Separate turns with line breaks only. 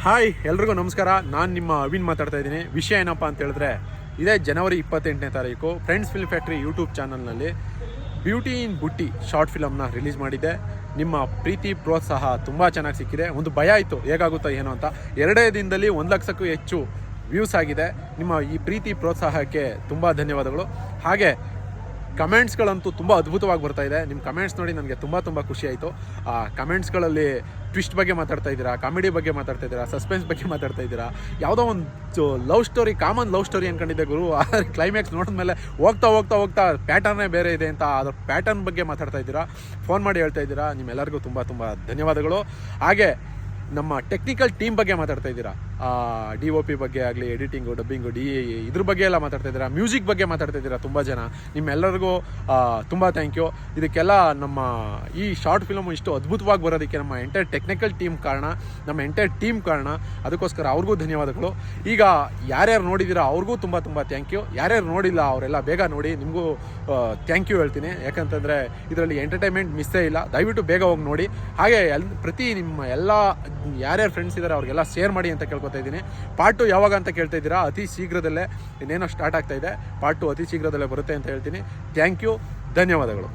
Hi ಎಲ್ರಿಗೂ ನಮಸ್ಕಾರ. ನಾನು ನಿಮ್ಮ ಅವಿನ್ ಮಾತಾಡ್ತಾ ಇದ್ದೀನಿ. ವಿಷಯ ಏನಪ್ಪ ಅಂತ ಹೇಳಿದ್ರೆ, ಇದೇ ಜನವರಿ 28ನೇ ತಾರೀಕು ಫ್ರೆಂಡ್ಸ್ ಫಿಲ್ಮ್ ಫ್ಯಾಕ್ಟ್ರಿ ಯೂಟ್ಯೂಬ್ ಚಾನಲ್ನಲ್ಲಿ ಬ್ಯೂಟಿ ಇನ್ ಬುಟ್ಟಿ ಶಾರ್ಟ್ ಫಿಲಮ್ನ ರಿಲೀಸ್ ಮಾಡಿದ್ದೆ. ನಿಮ್ಮ ಪ್ರೀತಿ ಪ್ರೋತ್ಸಾಹ ತುಂಬ ಚೆನ್ನಾಗಿ ಸಿಕ್ಕಿದೆ. ಒಂದು ಭಯ ಆಯಿತು ಹೇಗಾಗುತ್ತೋ ಏನೋ ಅಂತ. 2 ದಿನದಲ್ಲಿ 1 ಲಕ್ಷಕ್ಕೂ ಹೆಚ್ಚು ವ್ಯೂಸ್ ಆಗಿದೆ. ನಿಮ್ಮ ಈ ಪ್ರೀತಿ ಪ್ರೋತ್ಸಾಹಕ್ಕೆ ತುಂಬ ಧನ್ಯವಾದಗಳು. ಹಾಗೆ ಕಮೆಂಟ್ಸ್ಗಳಂತೂ ತುಂಬ ಅದ್ಭುತವಾಗಿ ಬರ್ತಾ ಇದೆ. ನಿಮ್ಮ ಕಮೆಂಟ್ಸ್ ನೋಡಿ ನನಗೆ ತುಂಬ ಖುಷಿ ಆಯಿತು. ಆ ಕಮೆಂಟ್ಸ್ಗಳಲ್ಲಿ ಟ್ವಿಸ್ಟ್ ಬಗ್ಗೆ ಮಾತಾಡ್ತಾ ಇದ್ದೀರಾ, ಕಾಮಿಡಿ ಬಗ್ಗೆ ಮಾತಾಡ್ತಾ ಇದ್ದೀರಾ, ಸಸ್ಪೆನ್ಸ್ ಬಗ್ಗೆ ಮಾತಾಡ್ತಾ ಇದ್ದೀರಾ. ಯಾವುದೋ ಒಂದು love story, common love story ಅಂದ್ಕೊಂಡಿದ್ದೆ ಗುರು. ಕ್ಲೈಮ್ಯಾಕ್ಸ್ ನೋಡಿದ್ಮೇಲೆ ಹೋಗ್ತಾ ಪ್ಯಾಟರ್ನೇ ಬೇರೆ ಇದೆ ಅಂತ ಅದ್ರ ಪ್ಯಾಟರ್ನ್ ಬಗ್ಗೆ ಮಾತಾಡ್ತಾ ಇದ್ದೀರಾ, ಫೋನ್ ಮಾಡಿ ಹೇಳ್ತಾ ಇದ್ದೀರಾ. ನಿಮ್ಮೆಲ್ಲರಿಗೂ ತುಂಬ ಧನ್ಯವಾದಗಳು. ಹಾಗೆ ನಮ್ಮ ಟೆಕ್ನಿಕಲ್ ಟೀಮ್ ಬಗ್ಗೆ ಮಾತಾಡ್ತಾ ಇದ್ದೀರಾ, DOP ಬಗ್ಗೆ ಆಗಲಿ, ಎಡಿಟಿಂಗು, ಡಬ್ಬಿಂಗು, ಇದ್ರ ಬಗ್ಗೆ ಎಲ್ಲ ಮಾತಾಡ್ತಾ ಇದ್ದೀರಾ, ಮ್ಯೂಸಿಕ್ ಬಗ್ಗೆ ಮಾತಾಡ್ತಾ ಇದ್ದೀರಾ ತುಂಬ ಜನ. ನಿಮ್ಮೆಲ್ಲರಿಗೂ ತುಂಬ ಥ್ಯಾಂಕ್ ಯು. ಇದಕ್ಕೆಲ್ಲ ನಮ್ಮ ಈ ಶಾರ್ಟ್ ಫಿಲಮು ಇಷ್ಟು ಅದ್ಭುತವಾಗಿ ಬರೋದಕ್ಕೆ ನಮ್ಮ ಎಂಟೈರ್ ಟೆಕ್ನಿಕಲ್ ಟೀಮ್ ಕಾರಣ, ನಮ್ಮ ಎಂಟೈರ್ ಟೀಮ್ ಕಾರಣ. ಅದಕ್ಕೋಸ್ಕರ ಅವ್ರಿಗೂ ಧನ್ಯವಾದಗಳು. ಈಗ ಯಾರ್ಯಾರು ನೋಡಿದ್ದೀರಾ ಅವ್ರಿಗೂ ತುಂಬ ಥ್ಯಾಂಕ್ ಯು. ಯಾರ್ಯಾರು ನೋಡಿಲ್ಲ ಅವರೆಲ್ಲ ಬೇಗ ನೋಡಿ. ನಿಮಗೂ ಥ್ಯಾಂಕ್ ಯು ಹೇಳ್ತೀನಿ. ಯಾಕಂತಂದರೆ ಇದರಲ್ಲಿ ಎಂಟರ್ಟೈನ್ಮೆಂಟ್ ಮಿಸ್ಸೇ ಇಲ್ಲ. ದಯವಿಟ್ಟು ಬೇಗ ಹೋಗಿ ನೋಡಿ. ಹಾಗೆ ಪ್ರತಿ ನಿಮ್ಮ ಎಲ್ಲ ಯಾರ್ಯಾರು ಫ್ರೆಂಡ್ಸ್ ಇದ್ದಾರೆ ಅವ್ರಿಗೆಲ್ಲ ಶೇರ್ ಮಾಡಿ ಅಂತ ಕೇಳ್ಕೊತಾ ಇದ್ದೀನಿ. ಪಾರ್ಟ್ 2 ಯಾವಾಗ ಅಂತ ಕೇಳ್ತಾ ಇದ್ದೀರಾ? ಅತಿ ಶೀಘ್ರದಲ್ಲೇ ಇನ್ನೇನೋ ಸ್ಟಾರ್ಟ್ ಆಗ್ತಾ ಇದೆ. ಪಾರ್ಟ್ 2 ಅತಿ ಶೀಘ್ರದಲ್ಲೇ ಬರುತ್ತೆ ಅಂತ ಹೇಳ್ತೀನಿ. ಥ್ಯಾಂಕ್ ಯು, ಧನ್ಯವಾದಗಳು.